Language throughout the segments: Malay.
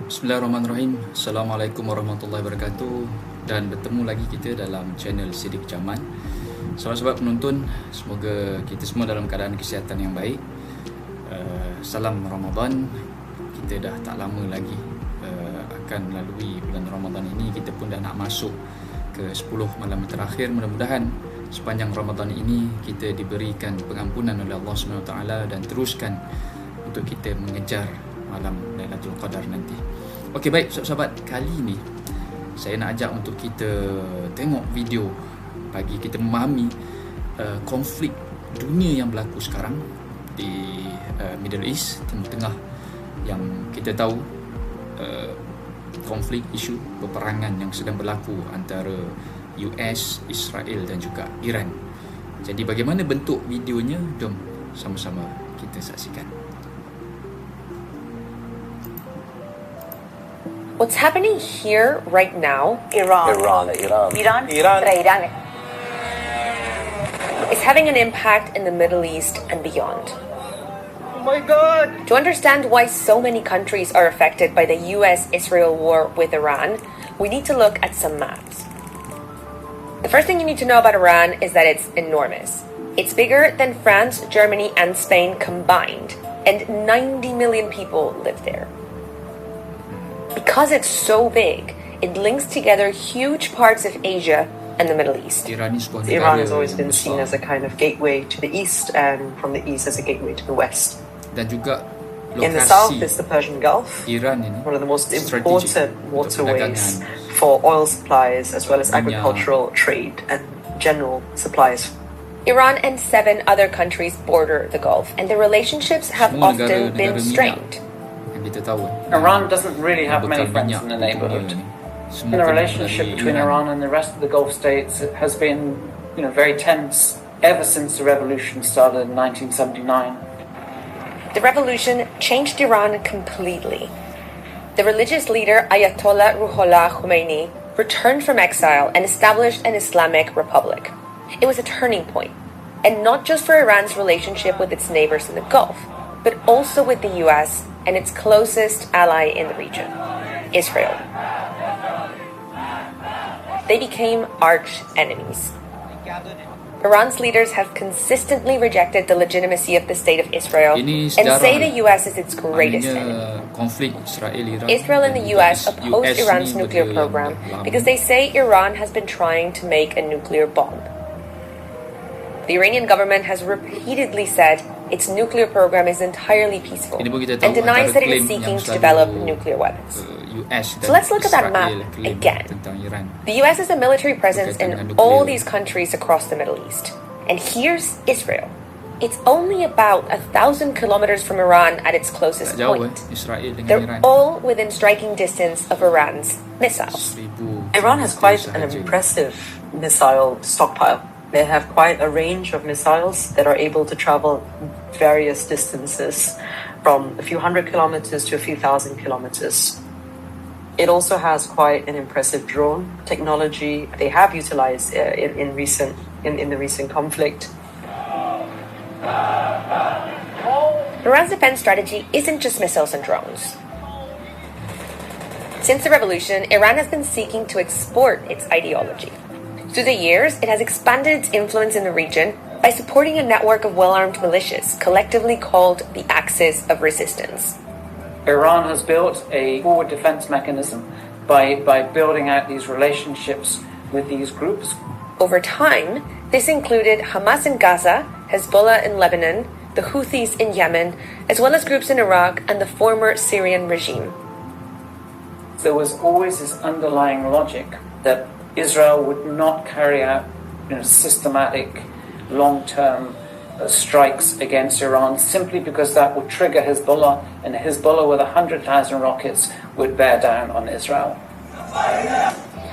Bismillahirrahmanirrahim. Assalamualaikum warahmatullahi wabarakatuh. Dan bertemu lagi kita dalam channel Sidik Jaman. Sahabat-sahabat penonton, semoga kita semua dalam keadaan kesihatan yang baik. Salam Ramadan. Kita dah tak lama lagi akan melalui bulan Ramadan ini. Kita pun dah nak masuk ke 10 malam terakhir. Mudah-mudahan sepanjang Ramadan ini kita diberikan pengampunan oleh Allah SWT dan teruskan untuk kita mengejar malam Lailatul Qadar nanti. Okey, baik sahabat-sahabat, kali ni saya nak ajak untuk kita tengok video bagi kita memahami konflik dunia yang berlaku sekarang di Middle East, Timur Tengah, yang kita tahu konflik isu peperangan yang sedang berlaku antara US, Israel dan juga Iran. Jadi bagaimana bentuk videonya? Jom sama-sama kita saksikan. What's happening here right now, Iran is having an impact in the Middle East and beyond. Oh my God! To understand why so many countries are affected by the US-Israel war with Iran, we need to look at some maps. The first thing you need to know about Iran is that it's enormous. It's bigger than France, Germany, and Spain combined, and 90 million people live there. Because it's so big, it links together huge parts of Asia and the Middle East. Iran has always been seen as a kind of gateway to the East, and from the East as a gateway to the West. Dan juga in the south is the Persian Gulf, one of the most important waterways for oil supplies as well as agricultural trade and general supplies. Iran and 7 other countries border the Gulf, and their relationships have often been strained. Iran doesn't really have many friends in the neighborhood. And the relationship between Iran and the rest of the Gulf states has been, very tense ever since the revolution started in 1979. The revolution changed Iran completely. The religious leader Ayatollah Ruhollah Khomeini returned from exile and established an Islamic republic. It was a turning point, and not just for Iran's relationship with its neighbors in the Gulf, but also with the US and its closest ally in the region, Israel. They became arch enemies. Iran's leaders have consistently rejected the legitimacy of the state of Israel and say the US is its greatest enemy. Israel and the US oppose Iran's nuclear program because they say Iran has been trying to make a nuclear bomb. The Iranian government has repeatedly said its nuclear program is entirely peaceful and denies that it is seeking to develop nuclear weapons. So let's look at that map again. The US has a military presence in all these countries across the Middle East. And here's Israel. It's only about 1,000 kilometers from Iran at its closest point. They're all within striking distance of Iran's missiles. Iran has quite an impressive missile stockpile. They have quite a range of missiles that are able to travel various distances, from a few hundred kilometers to a few thousand kilometers. It also has quite an impressive drone technology they have utilized in the recent conflict. Iran's defense strategy isn't just missiles and drones. Since the revolution, Iran has been seeking to export its ideology. Through the years, it has expanded its influence in the region by supporting a network of well-armed militias, collectively called the Axis of Resistance. Iran has built a forward defense mechanism by building out these relationships with these groups. Over time, this included Hamas in Gaza, Hezbollah in Lebanon, the Houthis in Yemen, as well as groups in Iraq and the former Syrian regime. There was always this underlying logic that Israel would not carry out systematic, long-term strikes against Iran simply because that would trigger Hezbollah, and Hezbollah with 100,000 rockets would bear down on Israel.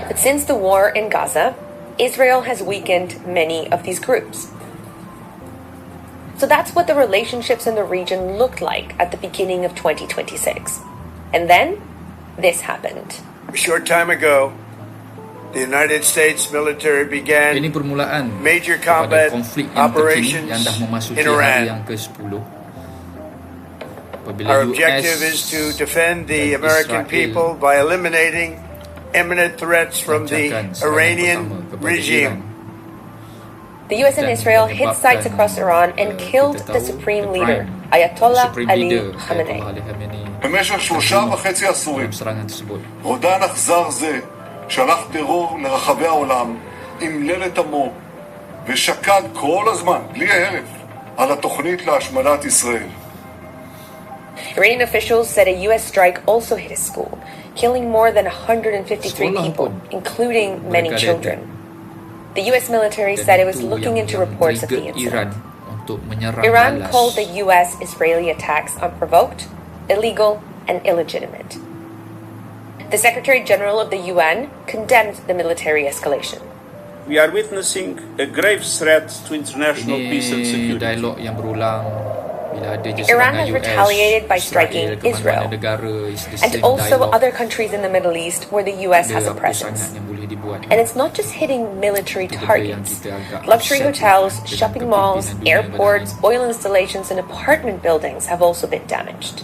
But since the war in Gaza, Israel has weakened many of these groups. So that's what the relationships in the region looked like at the beginning of 2026. And then, this happened. A short time ago, the United States military began Ini permulaan major kepada combat konflik yang terkini operations yang dah memasuki in hari Iran. yang ke-10. apabila Our objective is to defend the American people by eliminating imminent threats from the Iranian regime. The US and Israel hit sites across Iran and killed the supreme leader, Ayatollah Ali Khamenei. במשך 3.5 עשורים, רודן אכזר זה שלח טרור לרחבי העולם, אמלל את עמו ושקד כל הזמן, בלי הרף, על התוכנית להשמדת ישראל. Iranian officials said a US strike also hit a school, killing more than 153 people, including many children. The US military said it was looking into reports of the incident. Iran called the US-Israeli attacks unprovoked, illegal, and illegitimate. The Secretary General of the UN condemned the military escalation. We are witnessing a grave threat to international peace and security. Dialog yang berulang bila ada Iran has retaliated by striking Israel and also other countries in the Middle East where the US has a presence. And it's not just hitting military targets. Luxury hotels, shopping malls, airports, oil installations, and apartment buildings have also been damaged.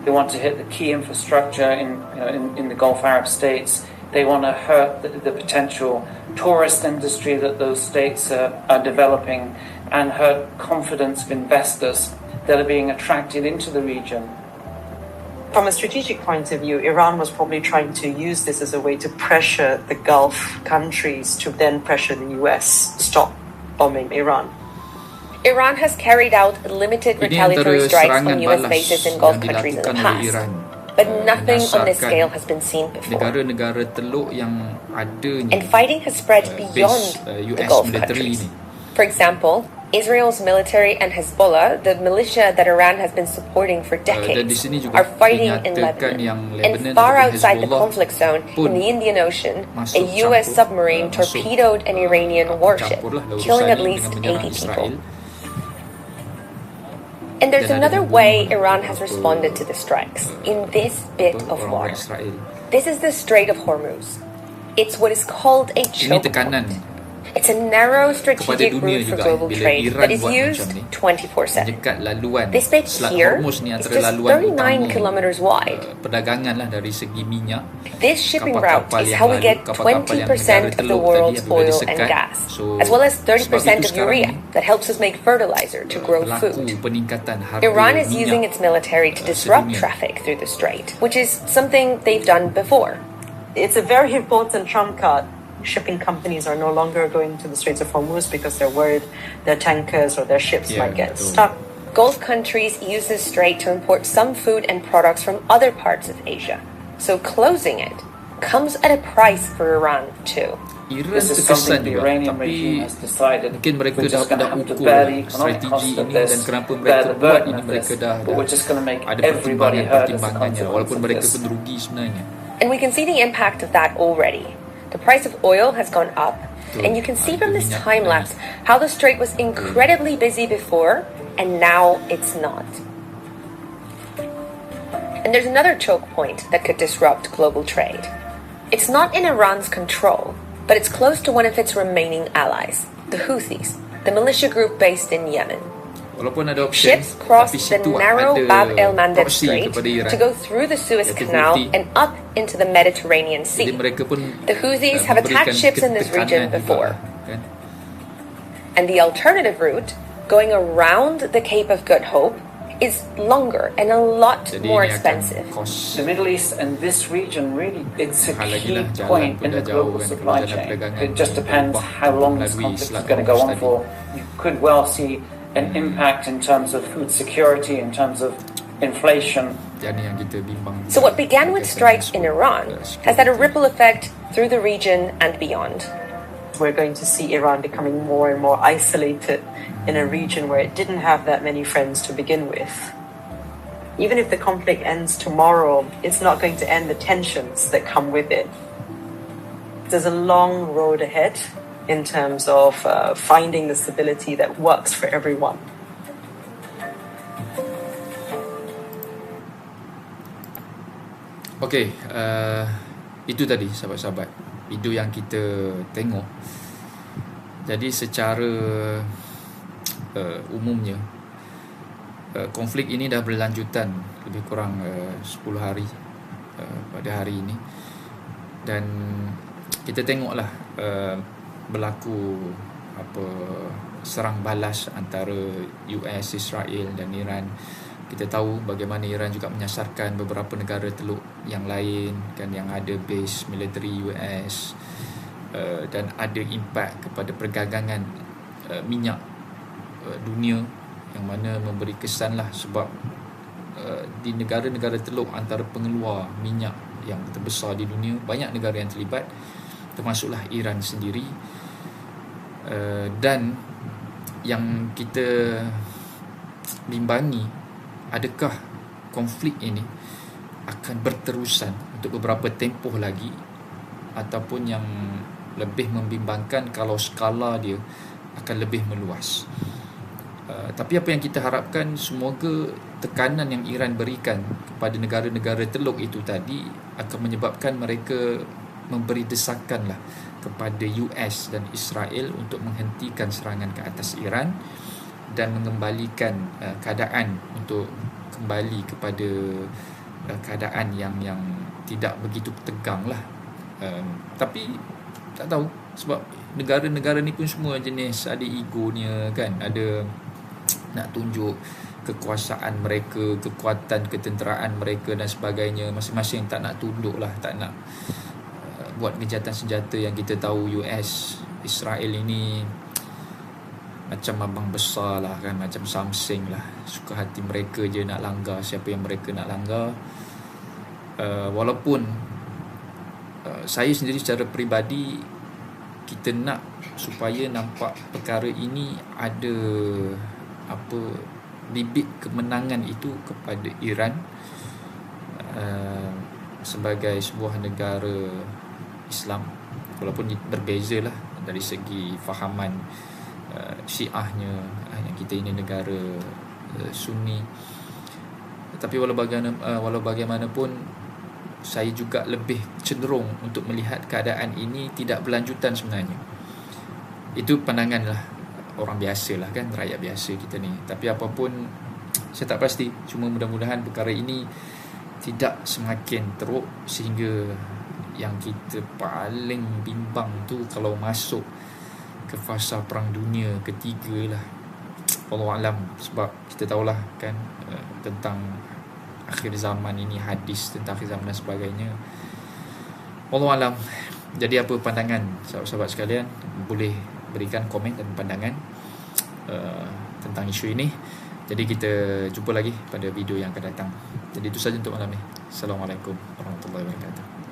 They want to hit the key infrastructure in the Gulf Arab states. They want to hurt the potential tourist industry that those states are developing and hurt confidence of investors that are being attracted into the region. From a strategic point of view, Iran was probably trying to use this as a way to pressure the Gulf countries to then pressure the US to stop bombing Iran. Iran has carried out limited retaliatory strikes on US bases in Gulf countries in the past, but nothing on this scale has been seen before. Negara-negara teluk yang adanya And fighting has spread beyond the Gulf countries. For example, Israel's military and Hezbollah, the militia that Iran has been supporting for decades, are fighting in Lebanon. And far outside the conflict zone, in the Indian Ocean, a US submarine torpedoed an Iranian warship, killing at least 80 people. And there's another way Iran has responded to the strikes, in this bit of water. This is the Strait of Hormuz. It's what is called a choke point. It's a narrow strategic route for global trade that is used 24/7. This bit here is just 39 kilometers wide. This shipping route is how we get 20% of the world's oil and gas, as well as 30% of urea that helps us make fertilizer to grow food. Iran is using its military to disrupt traffic through the strait, which is something they've done before. It's a very important trump card. Shipping companies are no longer going to the Straits of Hormuz because they're worried their tankers or their ships might get stuck. Gulf countries use this strait to import some food and products from other parts of Asia. So closing it comes at a price for Iran too. This is something the Iranian regime has decided. We're just going to have to bear the economic cost of this, bear the burden of this, but we're just going to make everybody hurt as a consequence of this. And we can see the impact of that already. The price of oil has gone up, and you can see from this time-lapse how the strait was incredibly busy before, and now it's not. And there's another choke point that could disrupt global trade. It's not in Iran's control, but it's close to one of its remaining allies, the Houthis, the militia group based in Yemen. Ships cross the narrow Bab el-Mandeb Strait to go through the Suez Canal and up into the Mediterranean Sea. The Houthis have attacked ships in this region before. And the alternative route, going around the Cape of Good Hope, is longer and a lot more expensive. The Middle East and this region really, it's a key point in the global supply chain. It just depends how long this conflict is going to go on for. You could well see an impact in terms of food security, in terms of inflation. So what began with strikes in Iran has had a ripple effect through the region and beyond. We're going to see Iran becoming more and more isolated in a region where it didn't have that many friends to begin with. Even if the conflict ends tomorrow, it's not going to end the tensions that come with it. There's a long road ahead in terms of finding the stability that works for everyone. Okay, itu tadi sahabat-sahabat video yang kita tengok. Jadi secara umumnya konflik ini dah berlanjutan lebih kurang 10 hari pada hari ini, dan kita tengoklah berlaku serang balas antara US, Israel dan Iran. Kita tahu bagaimana Iran juga menyasarkan beberapa negara teluk yang lain kan, yang ada base military US, dan ada impak kepada perdagangan minyak dunia, yang mana memberi kesan lah, sebab di negara-negara teluk antara pengeluar minyak yang terbesar di dunia, banyak negara yang terlibat, termasuklah Iran sendiri. Dan yang kita bimbangi, adakah konflik ini akan berterusan untuk beberapa tempoh lagi, ataupun yang lebih membimbangkan kalau skala dia akan lebih meluas. Tapi apa yang kita harapkan, semoga tekanan yang Iran berikan kepada negara-negara teluk itu tadi akan menyebabkan mereka memberi desakan lah kepada US dan Israel untuk menghentikan serangan ke atas Iran dan mengembalikan keadaan untuk kembali kepada keadaan yang tidak begitu tegang lah. Tapi tak tahu, sebab negara-negara ni pun semua jenis ada egonya kan, ada nak tunjuk kekuasaan mereka, kekuatan ketenteraan mereka dan sebagainya. Masing-masing tak nak tunduk lah, tak nak buat gencatan senjata yang kita tahu US, Israel ini macam abang besar lah kan, macam Samsung lah, suka hati mereka je nak langgar siapa yang mereka nak langgar. Walaupun saya sendiri secara peribadi, kita nak supaya nampak perkara ini ada bibit kemenangan itu kepada Iran sebagai sebuah negara Islam, walaupun berbeza lah dari segi fahaman Syiahnya, yang kita ini negara Sunni. Tapi walau bagaimanapun, saya juga lebih cenderung untuk melihat keadaan ini tidak berlanjutan sebenarnya. Itu pandangan lah orang biasa lah kan, rakyat biasa kita ni. Tapi apapun, saya tak pasti. Cuma mudah-mudahan perkara ini tidak semakin teruk sehingga yang kita paling bimbang tu kalau masuk ke fasa Perang Dunia Ketiga lah. Wallahualam, sebab kita tahulah kan tentang akhir zaman ini, hadis tentang akhir zaman dan sebagainya. Wallahualam. Jadi apa pandangan sahabat-sahabat sekalian, boleh berikan komen dan pandangan tentang isu ini. Jadi kita jumpa lagi pada video yang akan datang. Jadi itu saja untuk malam ni. Assalamualaikum warahmatullahi wabarakatuh.